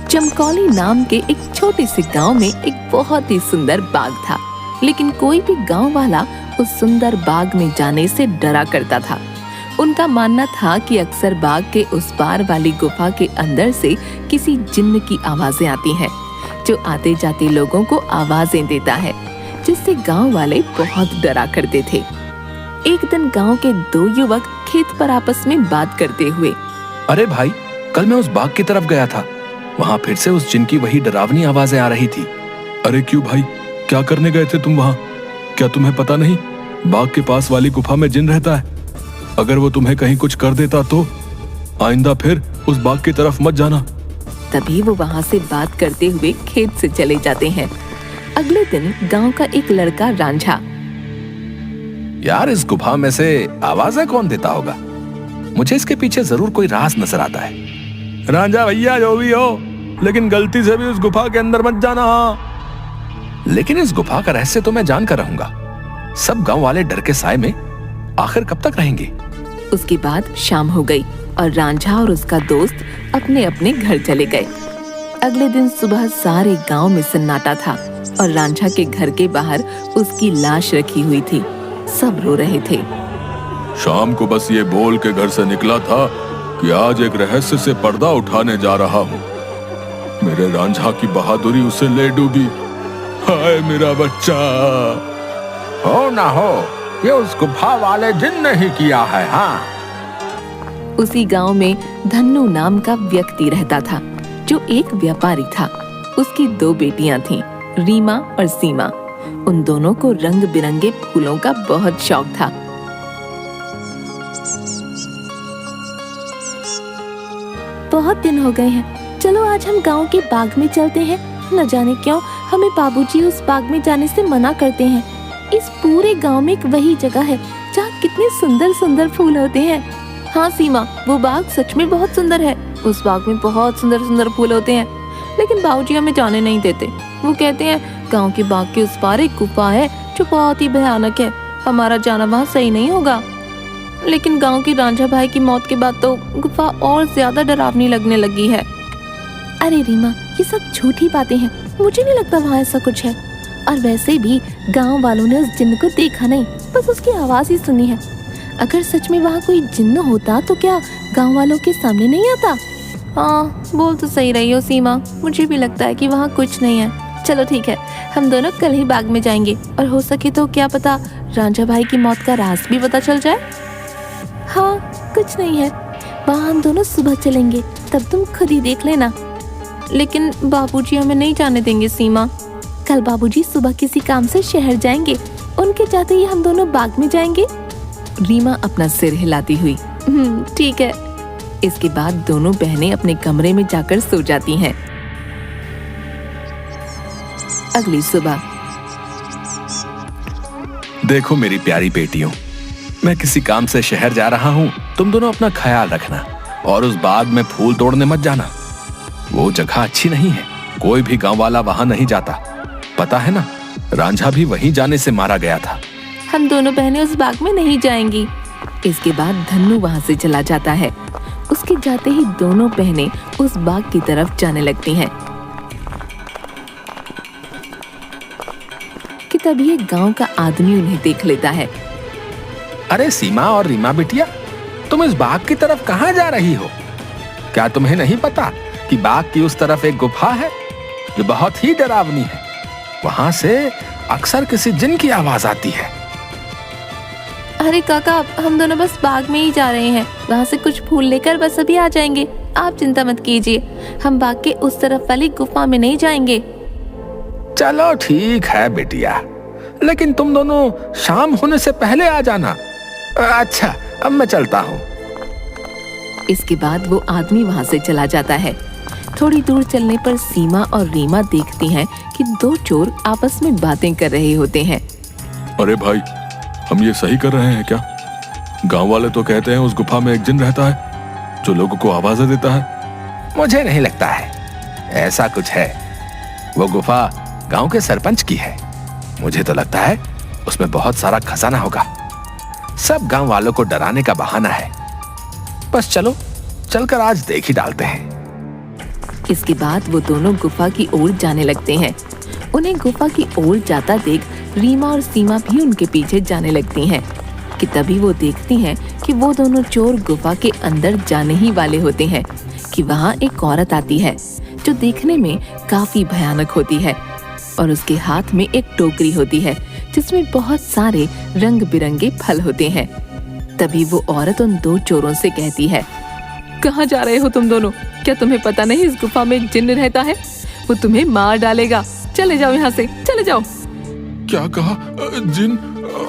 चमकौली नाम के एक छोटे से गांव में एक बहुत ही सुंदर बाग था, लेकिन कोई भी गांव वाला उस सुंदर बाग में जाने से डरा करता था। उनका मानना था कि अक्सर बाग के उस पार वाली गुफा के अंदर से किसी जिन्न की आवाजें आती हैं, जो आते जाते लोगों को आवाजें देता है, जिससे गांव वाले बहुत डरा करते थे। एक दिन गांव के दो युवक खेत पर आपस में बात करते हुए, अरे भाई, कल मैं उस बाग की तरफ गया था, वहाँ फिर से उस जिन की वही डरावनी आवाजें आ रही थी। अरे क्यों भाई, क्या करने गए थे तुम वहाँ? क्या तुम्हें पता नहीं बाग के पास वाली गुफा में जिन रहता है? अगर वो तुम्हें कहीं कुछ कर देता तो आइंदा फिर उस बाग की तरफ मत जाना। तभी वो वहाँ से बात करते हुए खेत से चले जाते हैं। अगले दिन गांव का एक लड़का रांझा, यार, इस गुफा में से आवाजें कौन देता होगा? मुझे इसके पीछे जरूर कोई राज नजर आता है। रांझा भैया, जो भी हो, लेकिन गलती से भी उस गुफा के अंदर मत जाना। लेकिन इस गुफा का रहस्य तो मैं जान कर रहूंगा। सब गांव वाले डर के साए में आखिर कब तक रहेंगे? उसके बाद शाम हो गई और रांझा और उसका दोस्त अपने अपने घर चले गए। अगले दिन सुबह सारे गांव में सन्नाटा था और रांझा के घर के बाहर उसकी लाश रखी हुई थी। सब रो रहे थे। शाम को बस ये बोल के घर से निकला था कि आज एक रहस्य से पर्दा उठाने जा रहा हूँ। मेरे रांझा की बहादुरी उसे ले डूबी। हाय मेरा बच्चा। हो ना हो, ये उस गुफा वाले जिन ने ही किया है। हाँ, उसी गांव में धन्नू नाम का व्यक्ति रहता था, जो एक व्यापारी था। उसकी दो बेटियां थीं, रीमा और सीमा। उन दोनों को रंग बिरंगे फूलों का बहुत शौक था। बहुत दिन हो गए हैं, चलो आज हम गांव के बाग में चलते हैं। न जाने क्यों हमें बाबूजी उस बाग में जाने से मना करते हैं। इस पूरे गांव में एक वही जगह है जहाँ कितने सुंदर सुंदर फूल होते हैं। हाँ सीमा, वो बाग सच में बहुत सुंदर है। उस बाग में बहुत सुंदर सुंदर फूल होते हैं, लेकिन बाबूजी हमें जाने नहीं देते। वो कहते हैं गांव के बाग के उस पार एक गुफा है जो बहुत ही भयानक है, हमारा जाना वहाँ सही नहीं होगा। लेकिन गांव के रांझा भाई की मौत के बाद तो गुफा और ज्यादा डरावनी लगने लगी है। अरे रीमा, ये सब झूठी बातें हैं, मुझे नहीं लगता वहाँ ऐसा कुछ है। और वैसे भी गांव वालों ने उस जिन्न को देखा नहीं, बस उसकी आवाज ही सुनी है। अगर सच में वहाँ कोई जिन्न होता तो क्या गांव वालों के सामने नहीं आता? हाँ, बोल तो सही रही हो सीमा, मुझे भी लगता है कि वहाँ कुछ नहीं है। चलो ठीक है, हम दोनों कल ही बाग में जाएंगे और हो सके तो क्या पता रांझा भाई की मौत का राज भी पता चल जाए। हाँ, कुछ नहीं है, वहाँ हम दोनों सुबह चलेंगे, तब तुम खुद ही देख लेना। लेकिन बाबूजी हमें नहीं जाने देंगे सीमा। कल बाबूजी सुबह किसी काम से शहर जाएंगे, उनके जाते ही हम दोनों बाग में जाएंगे। रीमा अपना सिर हिलाती हुई ठीक है। इसके बाद दोनों बहनें अपने कमरे में जाकर सो जाती हैं। अगली सुबह, देखो मेरी प्यारी बेटियों, मैं किसी काम से शहर जा रहा हूँ। तुम दोनों अपना ख्याल रखना और उस बाग में फूल तोड़ने मत जाना। वो जगह अच्छी नहीं है, कोई भी गांव वाला वहां नहीं जाता। पता है ना, रांझा भी वहीं जाने से मारा गया था। हम दोनों बहनें उस बाग में नहीं जाएंगी। इसके बाद धन्नू वहां से चला जाता है। उसके जाते ही दोनों बहनें उस बाग की तरफ जाने लगती हैं कि तभी एक गांव का आदमी उन्हें देख लेता है। अरे सीमा और रीमा बिटिया, तुम इस बाग की तरफ कहाँ जा रही हो? क्या तुम्हें नहीं पता कि बाग की उस तरफ एक गुफा है जो बहुत ही डरावनी है? वहां से अक्सर किसी जिन की आवाज आती है। अरे काका, हम दोनों बस बाग में ही जा रहे हैं, वहाँ से कुछ फूल लेकर बस अभी आ जाएंगे। आप चिंता मत कीजिए, हम बाग के उस तरफ वाली गुफा में नहीं जाएंगे। चलो ठीक है बेटिया, लेकिन तुम दोनों शाम होने से पहले आ जाना। अच्छा, अब मैं चलता हूँ। इसके बाद वो आदमी वहाँ से चला जाता है। थोड़ी दूर चलने पर सीमा और रीमा देखती हैं कि दो चोर आपस में बातें कर रहे होते हैं। अरे भाई, हम ये सही कर रहे हैं क्या? गांव वाले तो कहते हैं उस गुफा में एक जिन रहता है जो लोगों को आवाजें देता है। मुझे नहीं लगता है, ऐसा कुछ है। वो गुफा गांव के सरपंच की है। मुझे तो लगता है उसमें बहुत सारा खजाना होगा। सब गांव वालों को डराने का बहाना है। बस चलो, चलकर आज देख ही डालते हैं। इसके बाद वो दोनों गुफा की ओर जाने लगते हैं। उन्हें गुफा की ओर जाता देख रीमा और सीमा भी उनके पीछे जाने लगती हैं कि तभी वो देखती हैं कि वो दोनों चोर गुफा के अंदर जाने ही वाले होते हैं कि वहाँ एक औरत आती है जो देखने में काफी भयानक होती है और उसके हाथ में एक टोकरी होती है जिसमें बहुत सारे रंग बिरंगे फल होते हैं। तभी वो औरत उन दो चोरों से कहती है, कहाँ जा रहे हो तुम दोनों? क्या तुम्हें पता नहीं इस गुफा में एक जिन्न रहता है? वो तुम्हें मार डालेगा। चले जाओ यहाँ से, चले जाओ। क्या कहा? जिन?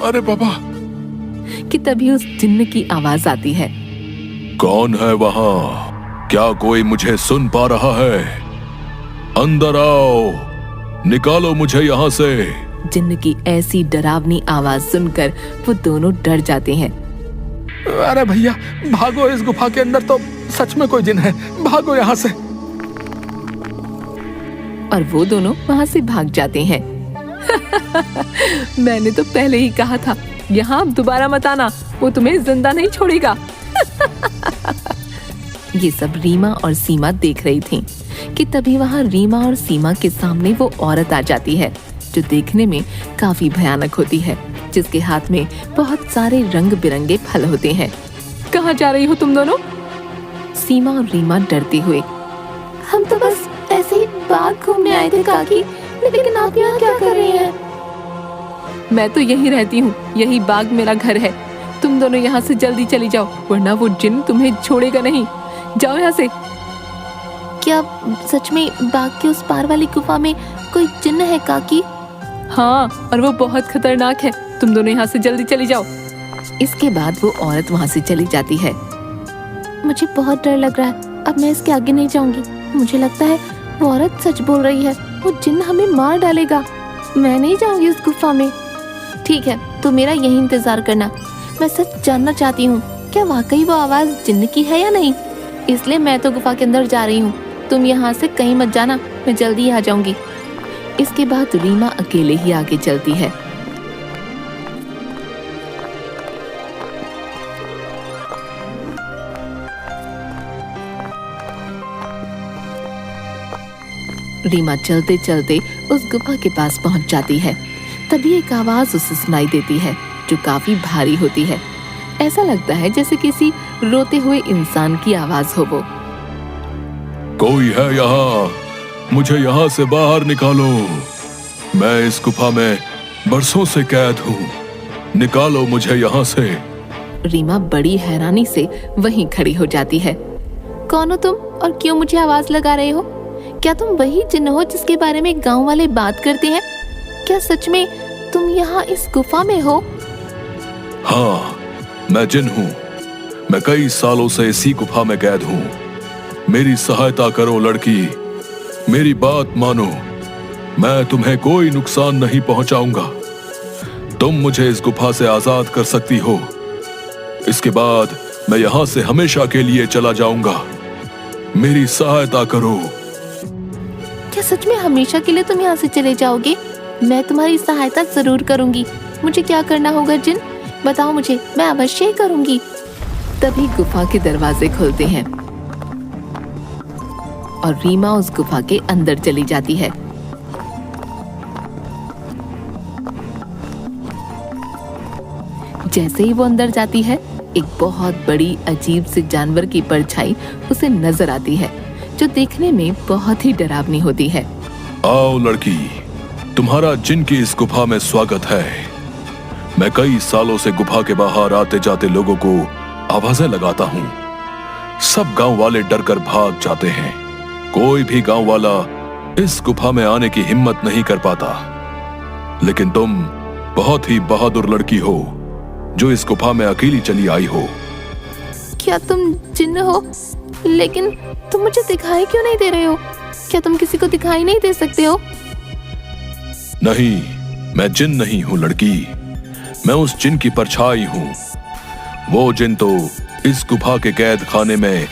अरे बाबा! कि तभी उस जिन्न की आवाज आती है, कौन है वहाँ? क्या कोई मुझे सुन पा रहा है? अंदर आओ, निकालो मुझे यहाँ से। जिन्न की ऐसी डरावनी आवाज सुनकर वो दोनों डर जाते हैं। अरे भैया भागो, इस गुफा के अंदर तो सच में कोई जिन है, भागो यहाँ से। और वो दोनों वहाँ से भाग जाते हैं। मैंने तो पहले ही कहा था, यहाँ दोबारा मत आना, वो तुम्हें जिंदा नहीं छोड़ेगा। ये सब रीमा और सीमा देख रही थीं कि तभी वहाँ रीमा और सीमा के सामने वो औरत आ जाती है जो देखने में काफी भयानक होती है, जिसके हाथ में बहुत सारे रंग बिरंगे फल होते हैं। कहाँ जा रही हो तुम दोनों? सीमा और रीमा डरते हुए, हम तो बस ऐसे ही बाग घूमने आए थे काकी, लेकिन आप यहाँ क्या कर रही हैं? मैं तो यहीं रहती हूँ, यही बाग मेरा घर है। तुम दोनों यहाँ से जल्दी चली जाओ, वरना वो जिन तुम्हें छोड़ेगा नहीं। जाओ यहाँ से। क्या सच में बाग के उस पार वाली गुफा में कोई जिन्न है काकी? हाँ, और वो बहुत खतरनाक है। तुम दोनों यहाँ से जल्दी चली जाओ। इसके बाद वो औरत वहाँ से चली जाती है। मुझे बहुत डर लग रहा है, अब मैं इसके आगे नहीं जाऊंगी। मुझे लगता है वो औरत सच बोल रही है, वो जिन्न हमें मार डालेगा। मैं नहीं जाऊंगी उस गुफा में। ठीक है, तो मेरा यही इंतजार करना। मैं सच जानना चाहती हूँ, क्या वाकई वो आवाज जिन्न की है या नहीं? इसलिए मैं तो गुफा के अंदर जा रही हूँ। तुम यहाँ से कहीं मत जाना, मैं जल्दी ही आ जाऊंगी। इसके बाद रीमा अकेले ही आगे चलती है। रीमा चलते चलते उस गुफा के पास पहुंच जाती है। तभी एक आवाज उसे सुनाई देती है जो काफी भारी होती है। ऐसा लगता है जैसे किसी रोते हुए इंसान की आवाज हो वो। कोई है यहाँ? मुझे यहाँ से बाहर निकालो। मैं इस गुफा में बरसों से कैद हूँ, निकालो मुझे यहाँ से। रीमा बड़ी हैरानी से वहीं खड़ी हो जाती है। कौन हो तुम और क्यों मुझे आवाज लगा रहे हो? क्या तुम वही जिन्न हो जिसके बारे में गांव वाले बात करते हैं? क्या सच में तुम यहाँ इस गुफा में हो? हाँ, मैं जिन हूँ। मैं कई सालों से इसी गुफा में कैद हूँ। मेरी सहायता करो लड़की, मेरी बात मानो। मैं तुम्हें कोई नुकसान नहीं पहुंचाऊंगा। तुम मुझे इस गुफा से आजाद कर सकती हो। इसके बाद मैं यहाँ से हमेशा के लिए चला जाऊंगा। मेरी सहायता करो। क्या सच में हमेशा के लिए तुम यहाँ से चले जाओगे? मैं तुम्हारी सहायता जरूर करूंगी। मुझे क्या करना होगा जिन? बताओ मुझे, मैं अवश्य ही करूंगी। तभी गुफा के दरवाजे खुलते हैं और रीमा उस गुफा के अंदर चली जाती है। जैसे ही वो अंदर जाती है, एक बहुत बड़ी अजीब से जानवर की परछाई उसे नजर आती है जो देखने में बहुत ही डरावनी होती है। आओ लड़की, तुम्हारा जिन की इस गुफा में स्वागत है। मैं कई सालों से गुफा के बाहर आते जाते लोगों को आवाजें लगाता हूँ। सब गांव वाले डर कर भाग जाते हैं। कोई भी गांव वाला इस गुफा में आने की हिम्मत नहीं कर पाता। लेकिन तुम बहुत ही बहादुर लड़की हो जो इस गुफा में अकेली चली आई हो। क्या तुम जिन्न हो? लेकिन तुम मुझे दिखाई क्यों नहीं दे रहे हो? क्या तुम किसी को दिखाई नहीं दे सकते हो? नहीं, मैं जिन नहीं हूँ लड़की। मैं उस जिन की परछाई हूँ। वो जिन तो इस गुफा के कैद खाने में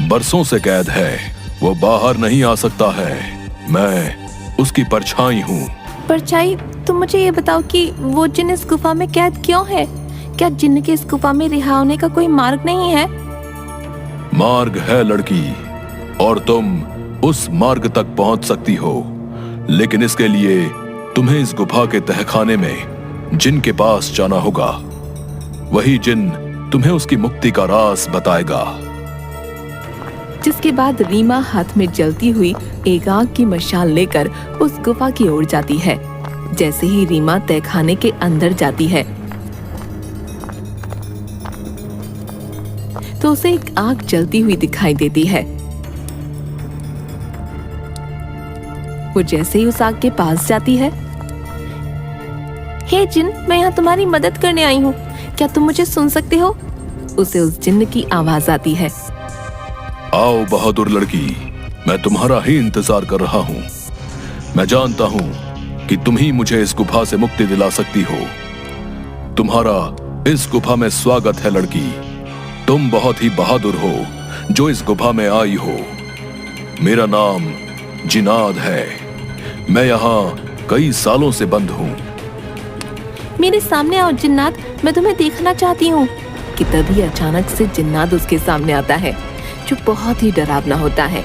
बरसों से कैद है। वो बाहर नहीं आ सकता है। मैं उसकी परछाई हूँ। परछाई? तुम मुझे ये बताओ कि वो जिन इस गुफा में कैद क्यों है? क्या जिन्न के इस गुफा में रिहा होने का कोई मार्ग नहीं है? मार्ग है लड़की, और तुम उस मार्ग तक पहुंच सकती हो, लेकिन इसके लिए तुम्हें इस गुफा के तहखाने में जिन के पास जाना होगा। वही जिन तुम्हें उसकी मुक्ति का राज बताएगा। जिसके बाद रीमा हाथ में जलती हुई एक आग की मशाल लेकर उस गुफा की ओर जाती है। जैसे ही रीमा तहखाने के अंदर जाती है तो उसे एक आग जलती हुई दिखाई देती है। वो जैसे ही उस आग के पास जाती है, हे जिन, मैं यहाँ तुम्हारी मदद करने आई हूँ, क्या तुम मुझे सुन सकते हो? उसे उस जिन्न की आवाज आती है। आओ बहादुर लड़की, मैं तुम्हारा ही इंतजार कर रहा हूँ। मैं जानता हूँ कि तुम ही मुझे इस गुफा से मुक्ति दिला सकती हो। तुम्हारा इस गुफा में स्वागत है लड़की। तुम बहुत ही बहादुर हो जो इस गुफा में आई हो। मेरा नाम जिनाद है। मैं यहाँ कई सालों से बंद हूँ। मेरे सामने आओ जिन्नात, मैं तुम्हें देखना चाहती हूँ। कि तभी अचानक से जिन्नात उसके सामने आता है, जो बहुत ही डरावना होता है।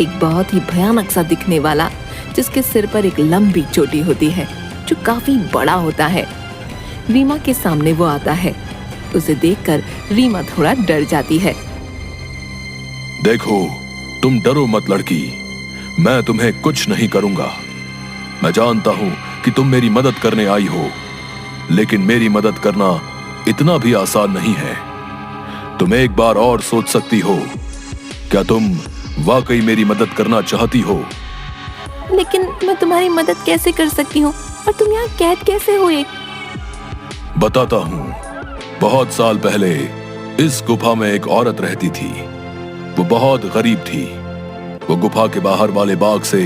एक बहुत ही भयानक सा दिखने वाला, जिसके सिर पर एक लंबी चोटी होती है जो काफी बड़ा होता है। रीमा के सामने वो आता है। उसे देखकर रीमा थोड़ा डर जाती है। देखो, तुम डरो मत लड़की, मैं तुम्हें कुछ नहीं करूंगा। मैं जानता हूं कि तुम मेरी मदद करने आई हो, लेकिन मेरी मदद करना इतना भी आसान नहीं है। तुम एक बार और सोच सकती हो। क्या तुम वाकई मेरी मदद करना चाहती हो? लेकिन मैं तुम्हारी मदद कैसे कर सकती हूँ, और तुम यहाँ कैद कैसे हुए? बताता हूँ। बहुत साल पहले इस गुफा में एक औरत रहती थी। वो बहुत गरीब थी। वो गुफा के बाहर वाले बाग से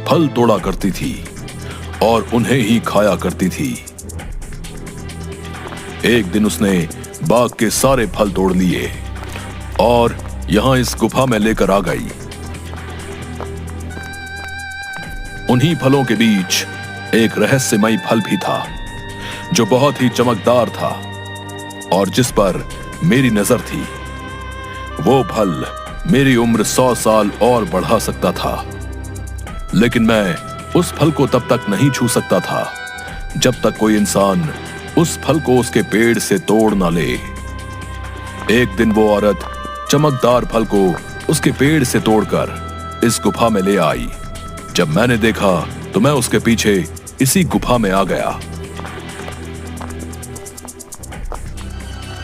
फल तोड़ा करती थी और उन्हें ही खाया करती थी। एक दिन उसने बाग के सारे फल तोड़ लिए और यहां इस गुफा में लेकर आ गई। उन्हीं फलों के बीच एक रहस्यमयी फल भी था, जो बहुत ही चमकदार था और जिस पर मेरी नजर थी। वो फल मेरी उम्र 100 साल और बढ़ा सकता था, लेकिन मैं उस फल को तब तक नहीं छू सकता था जब तक कोई इंसान उस फल को उसके पेड़ से तोड़ ना ले। एक दिन वो औरत चमकदार फल को उसके पेड़ से तोड़कर इस गुफा में ले आई। जब मैंने देखा तो मैं उसके पीछे इसी गुफा में आ गया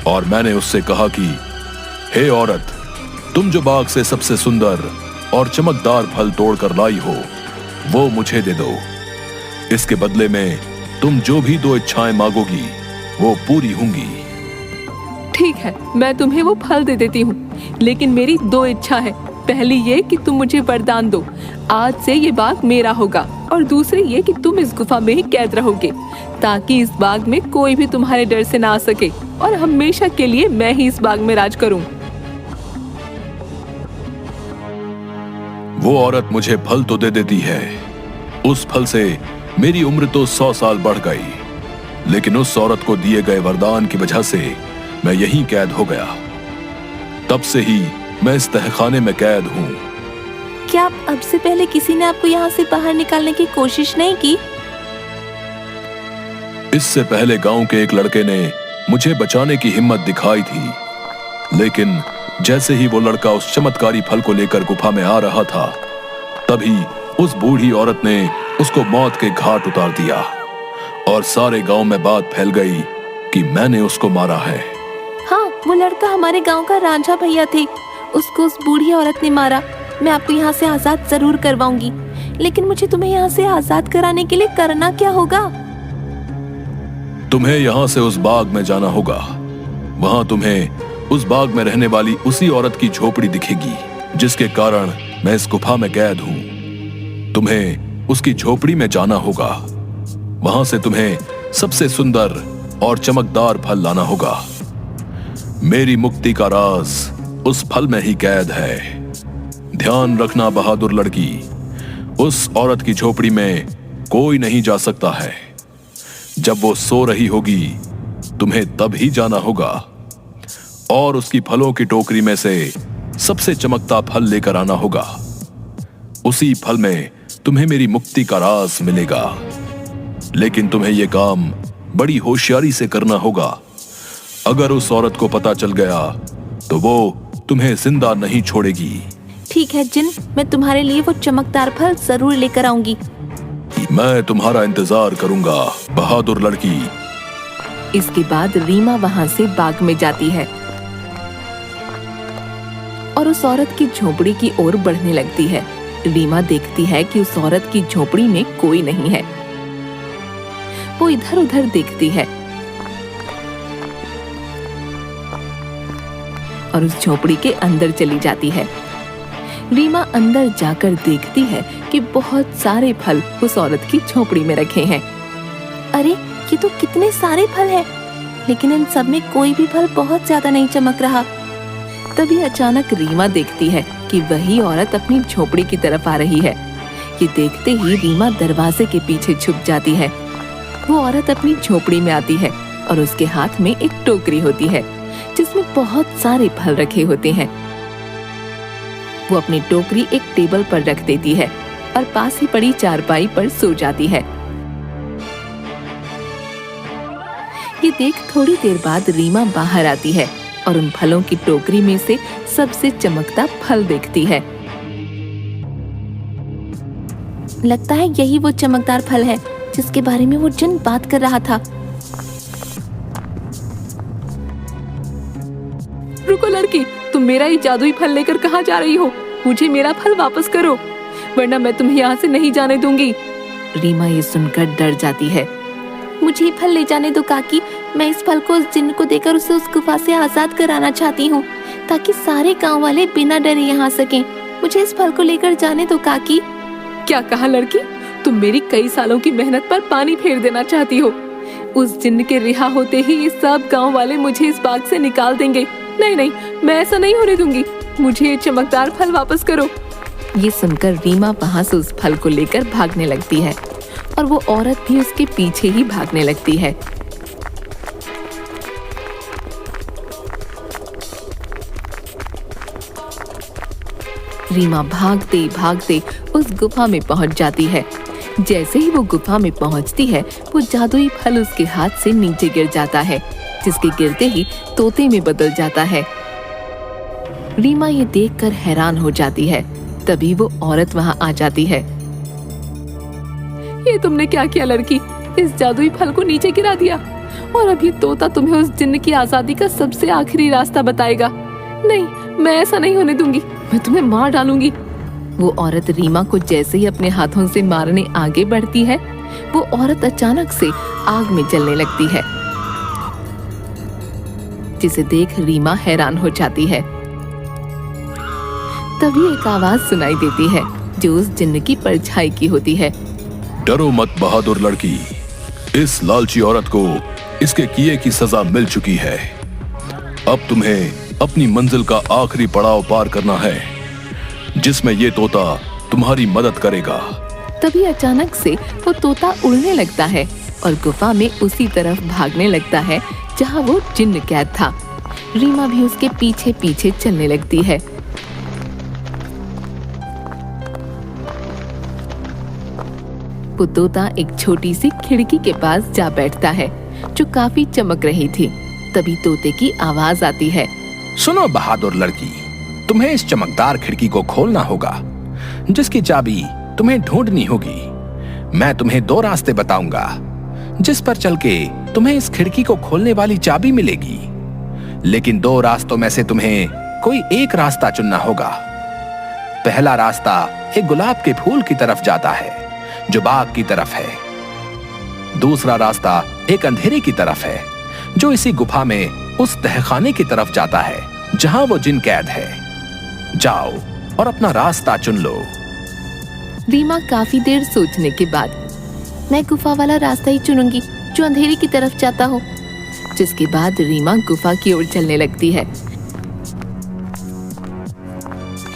और मैंने उससे कहा कि हे औरत, तुम जो बाग से सबसे सुंदर और चमकदार फल तोड़कर लाई हो, वो मुझे दे दो। इसके बदले में तुम जो भी 2 इच्छाएं मांगोगी वो पूरी होंगी। ठीक है, मैं तुम्हें वो फल दे देती हूँ, लेकिन मेरी 2 इच्छा है। पहली ये कि तुम मुझे वरदान दो, आज से ये बाग मेरा होगा, और दूसरी ये कि तुम इस गुफा में ही कैद रहोगे, ताकि इस बाग में कोई भी तुम्हारे डर से ना आ सके और हमेशा के लिए मैं ही इस बाग में राज करूं। वो औरत मुझे फल तो दे देती है। उस फल से मेरी उम्र तो 100 साल बढ़ गई, लेकिन उस औरत को दिए गए वरदान की वजह से मैं यहीं कैद हो गया। तब से ही मैं इस तहखाने में कैद हूँ। क्या अब से पहले किसी ने आपको यहाँ से बाहर निकालने की कोशिश नहीं की? इससे पहले गांव के एक लड़के ने मुझे बचाने की हिम्मत दिखाई थी, लेकिन जैसे ही वो लड़का उस चमत्कारी फल को लेकर गुफा में आ रहा था, तभी उस बूढ़ी औरत ने उसको मौत के घाट उतार दिया और सारे गांव में बात फैल गई कि मैंने उसको मारा है। हाँ, वो लड़का हमारे गांव का रांझा भैया थे। उसको उस बूढ़ी औरत ने मारा। मैं आपको यहाँ से आजाद जरूर करवाऊंगी, लेकिन मुझे तुम्हें यहाँ से आजाद कराने के लिए करना क्या होगा? तुम्हें यहाँ से उस बाग में जाना होगा। वहां तुम्हें उस बाग में रहने वाली उसी औरत की झोपड़ी दिखेगी, जिसके कारण मैं इस गुफा में कैद हूँ। तुम्हें उसकी झोपड़ी में जाना होगा। वहां से तुम्हें सबसे सुंदर और चमकदार फल लाना होगा। मेरी मुक्ति का राज उस फल में ही कैद है। ध्यान रखना बहादुर लड़की, उस औरत की झोपड़ी में कोई नहीं जा सकता है। जब वो सो रही होगी, तुम्हें तब ही जाना होगा और उसकी फलों की टोकरी में से सबसे चमकता फल लेकर आना होगा। उसी फल में तुम्हें मेरी मुक्ति का राज मिलेगा। लेकिन तुम्हें यह काम बड़ी होशियारी से करना होगा। अगर उस औरत को पता चल गया तो वो तुम्हें जिंदा नहीं छोड़ेगी। ठीक है जिन, मैं तुम्हारे लिए वो चमकदार फल जरूर लेकर आऊंगी। मैं तुम्हारा इंतजार करूंगा, बहादुर लड़की। इसके बाद रीमा वहां से बाग में जाती है और उस औरत की झोपड़ी की ओर बढ़ने लगती है। रीमा देखती है कि उस औरत की झोपड़ी में कोई नहीं है। वो इधर उधर देखती है और उस झोपड़ी के अंदर चली जाती है। रीमा अंदर जाकर देखती है कि बहुत सारे फल उस औरत की झोपड़ी में रखे हैं। अरे ये तो कितने सारे फल हैं, लेकिन इन सब में कोई भी फल बहुत ज्यादा नहीं चमक रहा। तभी अचानक रीमा देखती है कि वही औरत अपनी झोपड़ी की तरफ आ रही है। ये देखते ही रीमा दरवाजे के पीछे छुप जाती है। वो औरत अपनी झोपड़ी में आती है और उसके हाथ में एक टोकरी होती है जिसमें बहुत सारे फल रखे होते हैं। वो अपनी टोकरी एक टेबल पर रख देती है और पास ही पड़ी चारपाई पर सो जाती है। ये देख थोड़ी देर बाद रीमा बाहर आती है और उन फलों की टोकरी में से सबसे चमकता फल देखती है। लगता है यही वो चमकदार फल है जिसके बारे में वो जिन बात कर रहा था। रुको लड़की, तुम मेरा ये जादुई फल लेकर कहाँ जा रही हो? मुझे मेरा फल वापस करो, वरना मैं तुम्हें यहाँ से नहीं जाने दूंगी। रीमा ये सुनकर डर जाती है। मुझे फल ले जाने दो काकी, मैं इस फल को उस जिन्न को देकर उसे उस गुफा से आजाद कराना चाहती हूँ, ताकि सारे गांव वाले बिना डरे यहाँ सकें। मुझे इस फल को लेकर जाने दो काकी। क्या कहा लड़की? तुम मेरी कई सालों की मेहनत पर पानी फेर देना चाहती हो? उस जिन्न के रिहा होते ही ये सब गांव वाले मुझे इस बाग से निकाल देंगे। नहीं नहीं, मैं ऐसा नहीं होने दूंगी। मुझे ये चमकदार फल वापस करो। ये सुनकर रीमा वहाँ से उस फल को लेकर भागने लगती है और वो औरत भी उसके पीछे ही भागने लगती है। रीमा भागते भागते उस गुफा में पहुंच जाती है। जैसे ही वो गुफा में पहुंचती है, वो जादुई फल उसके हाथ से नीचे गिर जाता है, जिसके गिरते ही तोते में बदल जाता है। रीमा ये देखकर हैरान हो जाती है। तभी वो औरत वहां आ जाती है। ये तुमने क्या किया लड़की? इस जादुई फल को नीचे गिरा दिया और अभी तोता तुम्हें उस जिन्न की आजादी का सबसे आखिरी रास्ता बताएगा। नहीं, मैं ऐसा नहीं होने दूंगी, मैं तुम्हें मार डालूंगी। वो औरत रीमा को जैसे ही अपने हाथों से मारने आगे बढ़ती है, वो औरत अचानक से आग में जलने लगती है, जिसे देख रीमा हैरान हो जाती है। तभी एक आवाज सुनाई देती है जो उस जिन्न की परछाई की होती है। डरो मत बहादुर लड़की, इस लालची औरत को इसके किए की सजा मिल चुकी है। अब तुम्हें अपनी मंजिल का आखिरी पड़ाव पार करना है, जिसमें ये तोता तुम्हारी मदद करेगा। तभी अचानक से वो तोता उड़ने लगता है और गुफा में उसी तरफ भागने लगता है जहाँ वो जिन्न कैद था। रीमा भी उसके पीछे पीछे चलने लगती है। वो तोता एक छोटी सी खिड़की के पास जा बैठता है जो काफी चमक रही थी। तभी तोते की आवाज आती है। सुनो बहादुर लड़की, तुम्हें इस चमकदार खिड़की को खोलना होगा, जिसकी चाबी तुम्हें ढूंढनी होगी। मैं तुम्हें 2 रास्ते बताऊंगा, जिस पर चल के तुम्हें इस खिड़की को खोलने वाली चाबी मिलेगी। लेकिन 2 रास्तों में से तुम्हें कोई एक रास्ता चुनना होगा। पहला रास्ता एक गुलाब के फूल की तरफ जाता है जो बाग की तरफ है। दूसरा रास्ता एक अंधेरे की तरफ है जो इसी गुफा में उस तहखाने की तरफ जाता है जहां वो जिन कैद है। जाओ और अपना रास्ता चुन लो। रीमा काफी देर सोचने के बाद, मैं गुफा वाला रास्ता ही चुनूंगी जो अंधेरे की तरफ जाता हो। जिसके बाद रीमा गुफा की ओर चलने लगती है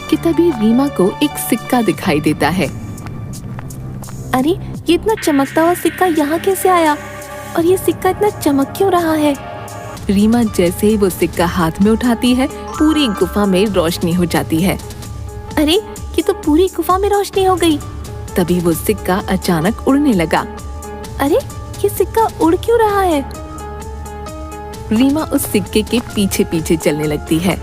कि तभी रीमा को एक सिक्का दिखाई देता है। अरे, ये इतना चमकता हुआ सिक्का यहाँ कैसे आया? और ये सिक्का इतना चमक क्यों रहा है? रीमा जैसे ही वो सिक्का हाथ में उठाती है, पूरी गुफा में रोशनी हो जाती है। अरे ये तो पूरी गुफा में रोशनी हो गई। तभी वो सिक्का अचानक उड़ने लगा। अरे ये सिक्का उड़ क्यों रहा है? रीमा उस सिक्के के पीछे पीछे चलने लगती है।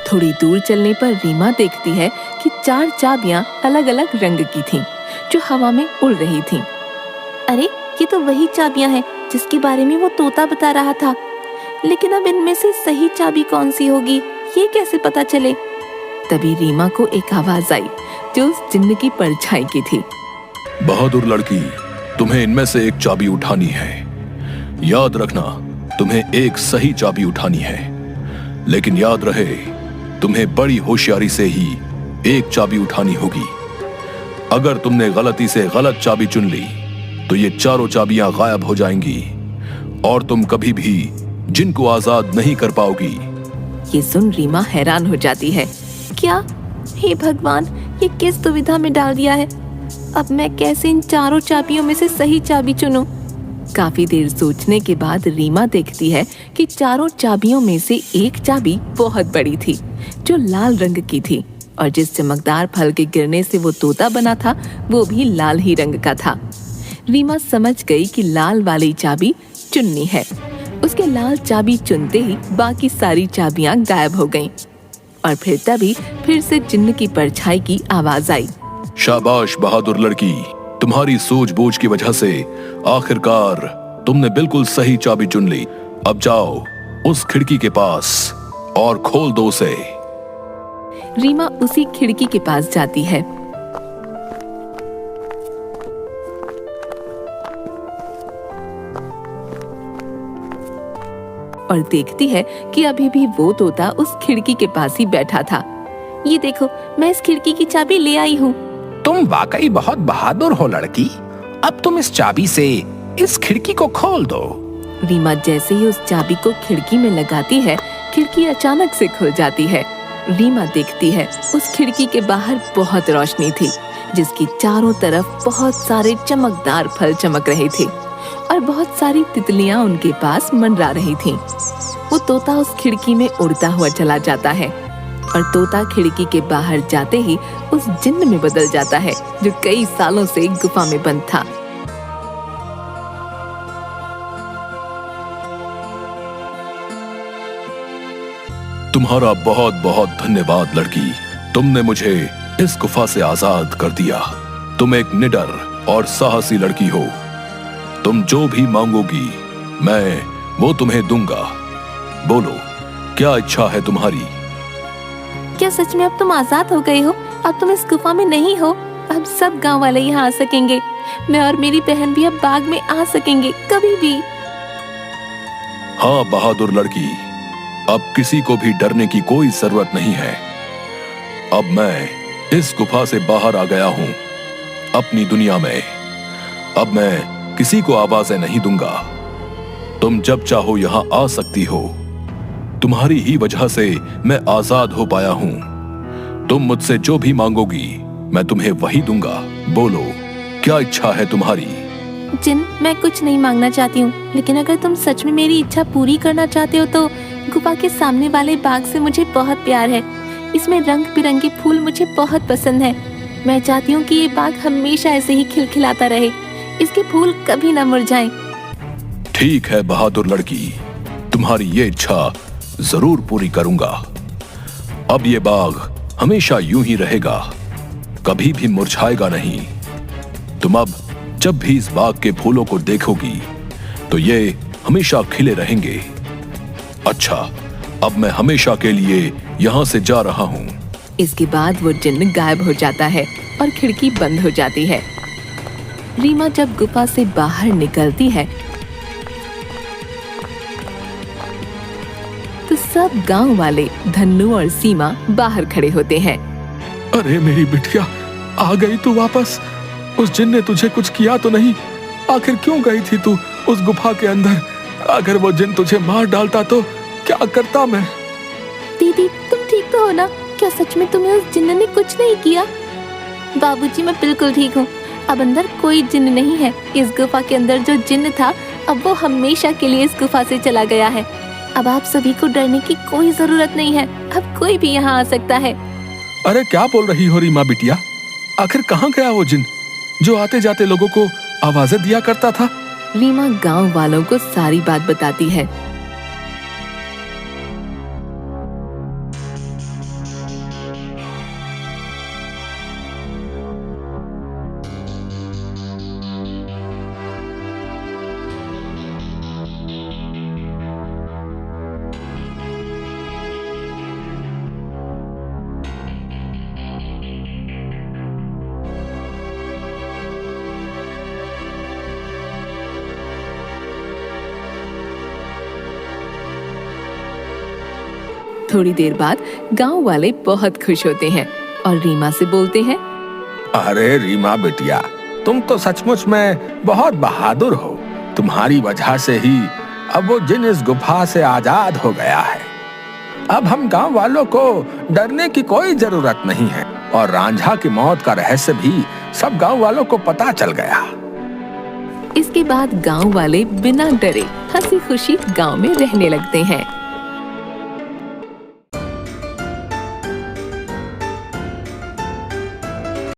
थोड़ी दूर चलने पर रीमा देखती है कि 4 चाबियां अलग अलग रंग की थीं, जो हवा में उड़ रही थीं। अरे ये तो वही चाबियां हैं जिसके बारे में वो तोता बता रहा था। लेकिन अब इनमें से सही चाबी कौन सी होगी, ये कैसे पता चले? तभी रीमा को एक आवाज आई जो उस जिन्न की परछाई की थी। बहादुर लड़की, तुम्हें इनमें से एक चाबी उठानी है। याद रखना, तुम्हें एक सही चाबी उठानी है, लेकिन याद रहे तुम्हें बड़ी होशियारी से ही एक चाबी उठानी होगी। अगर तुमने गलती से गलत चाबी चुन ली तो ये चारों चाबियां गायब हो जाएंगी और तुम कभी भी जिनको आजाद नहीं कर पाओगी। ये सुन रीमा हैरान हो जाती है। क्या? हे भगवान, ये किस दुविधा में डाल दिया है। अब मैं कैसे इन चारों चाबियों में से सही चाबी चुनूं? काफी देर सोचने के बाद रीमा देखती है कि चारों चाबियों में से एक चाबी बहुत बड़ी थी, जो लाल रंग की थी, और जिस चमकदार फल के गिरने से वो तोता बना था वो भी लाल ही रंग का था। रीमा समझ गई कि लाल वाली चाबी चुननी है। उसके लाल चाबी चुनते ही बाकी सारी चाबियां गायब हो गईं। और तभी फिर से जिन्न की परछाई की आवाज आई। शाबाश बहादुर लड़की, तुम्हारी सूझबूझ की वजह से आखिरकार तुमने बिल्कुल सही चाबी चुन ली। अब जाओ उस खिड़की के पास और खोल दो उसे। रीमा उसी खिड़की के पास जाती है। और देखती है कि अभी भी वो तोता उस खिड़की के पास ही बैठा था। ये देखो, मैं इस खिड़की की चाबी ले आई हूँ। तुम वाकई बहुत बहादुर हो लड़की। अब तुम इस चाबी से इस खिड़की को खोल दो। रीमा जैसे ही उस चाबी को खिड़की में लगाती है, खिड़की अचानक से खुल जाती है। रीमा देखती है उस खिड़की के बाहर बहुत रोशनी थी, जिसकी चारों तरफ बहुत सारे चमकदार फल चमक रहे थे और बहुत सारी तितलियां उनके पास मंडरा रही थीं। वो तोता उस खिड़की में उड़ता हुआ चला जाता है और तोता खिड़की के बाहर जाते ही उस जिन्न में बदल जाता है, जो कई सालों से गुफा में बंद था। तुम्हारा बहुत बहुत धन्यवाद लड़की, तुमने मुझे इस गुफा से आजाद कर दिया। तुम एक निडर और साहसी लड़की हो। तुम जो भी मांगोगी मैं वो तुम्हें दूंगा। बोलो, क्या इच्छा है तुम्हारी? क्या सच में अब तुम आजाद हो गए हो? अब तुम इस गुफा में नहीं हो। अब सब गांव वाले यहाँ आ सकेंगे। मैं और मेरी बहन भी अब बाग में आ सकेंगे कभी भी। हाँ बहादुर लड़की, अब किसी को भी डरने की कोई जरूरत नहीं है। अब मैं इस गुफा से बाहर आ गया हूँ अपनी दुनिया में। अब मैं किसी को आवाजें नहीं दूंगा। तुम जब चाहो यहाँ आ सकती हो। तुम्हारी ही वजह से मैं आजाद हो पाया हूँ। तुम मुझसे जो भी मांगोगी मैं तुम्हें वही दूंगा। बोलो, क्या इच्छा है तुम्हारी? जिन, मैं कुछ नहीं मांगना चाहती हूँ, लेकिन अगर तुम सच में मेरी इच्छा पूरी करना चाहते हो तो गुफा के सामने वाले बाग से मुझे बहुत प्यार है। इसमें रंग बिरंगे फूल मुझे बहुत पसंद है। मैं चाहती हूँ कि ये बाग हमेशा ऐसे ही खिलखिलाता रहे, इसके फूल कभी न मुरझाएं। ठीक है बहादुर लड़की, तुम्हारी ये इच्छा जरूर पूरी करूंगा। अब ये बाग हमेशा यूं ही रहेगा, कभी भी मुरझाएगा नहीं। तुम अब जब भी इस बाग के फूलों को देखोगी तो ये हमेशा खिले रहेंगे। अच्छा, अब मैं हमेशा के लिए यहाँ से जा रहा हूँ। इसके बाद वो जिन्न गायब हो जाता है और खिड़की बंद हो जाती है। रीमा जब गुफा से बाहर निकलती है तो सब गांव वाले धन्नू और सीमा बाहर खड़े होते हैं। अरे मेरी बिटिया, आ गई तू वापस। उस जिन ने तुझे कुछ किया तो नहीं? आखिर क्यों गई थी तू उस गुफा के अंदर? अगर वो जिन तुझे मार डालता तो क्या करता मैं? दीदी, तुम ठीक तो हो ना? क्या सच में तुम्हें उस जिन्न ने कुछ नहीं किया? बाबूजी, मैं बिल्कुल ठीक हूँ। अब अंदर कोई जिन्न नहीं है। इस गुफा के अंदर जो जिन्न था अब वो हमेशा के लिए इस गुफा से चला गया है। अब आप सभी को डरने की कोई जरूरत नहीं है, अब कोई भी यहाँ आ सकता है। अरे क्या बोल रही हो रीमा बिटिया? आखिर कहाँ गया वो जिन जो आते जाते लोगों को आवाजें दिया करता था? रीमा गांव वालों को सारी बात बताती है। थोड़ी देर बाद गांव वाले बहुत खुश होते हैं और रीमा से बोलते हैं, अरे रीमा बिटिया, तुम तो सचमुच में बहुत बहादुर हो। तुम्हारी वजह से ही अब वो जिन इस गुफा से आजाद हो गया है। अब हम गांव वालों को डरने की कोई जरूरत नहीं है और रांझा की मौत का रहस्य भी सब गांव वालों को पता चल गया। इसके बाद गांव वाले बिना डरे हंसी खुशी गांव में रहने लगते हैं।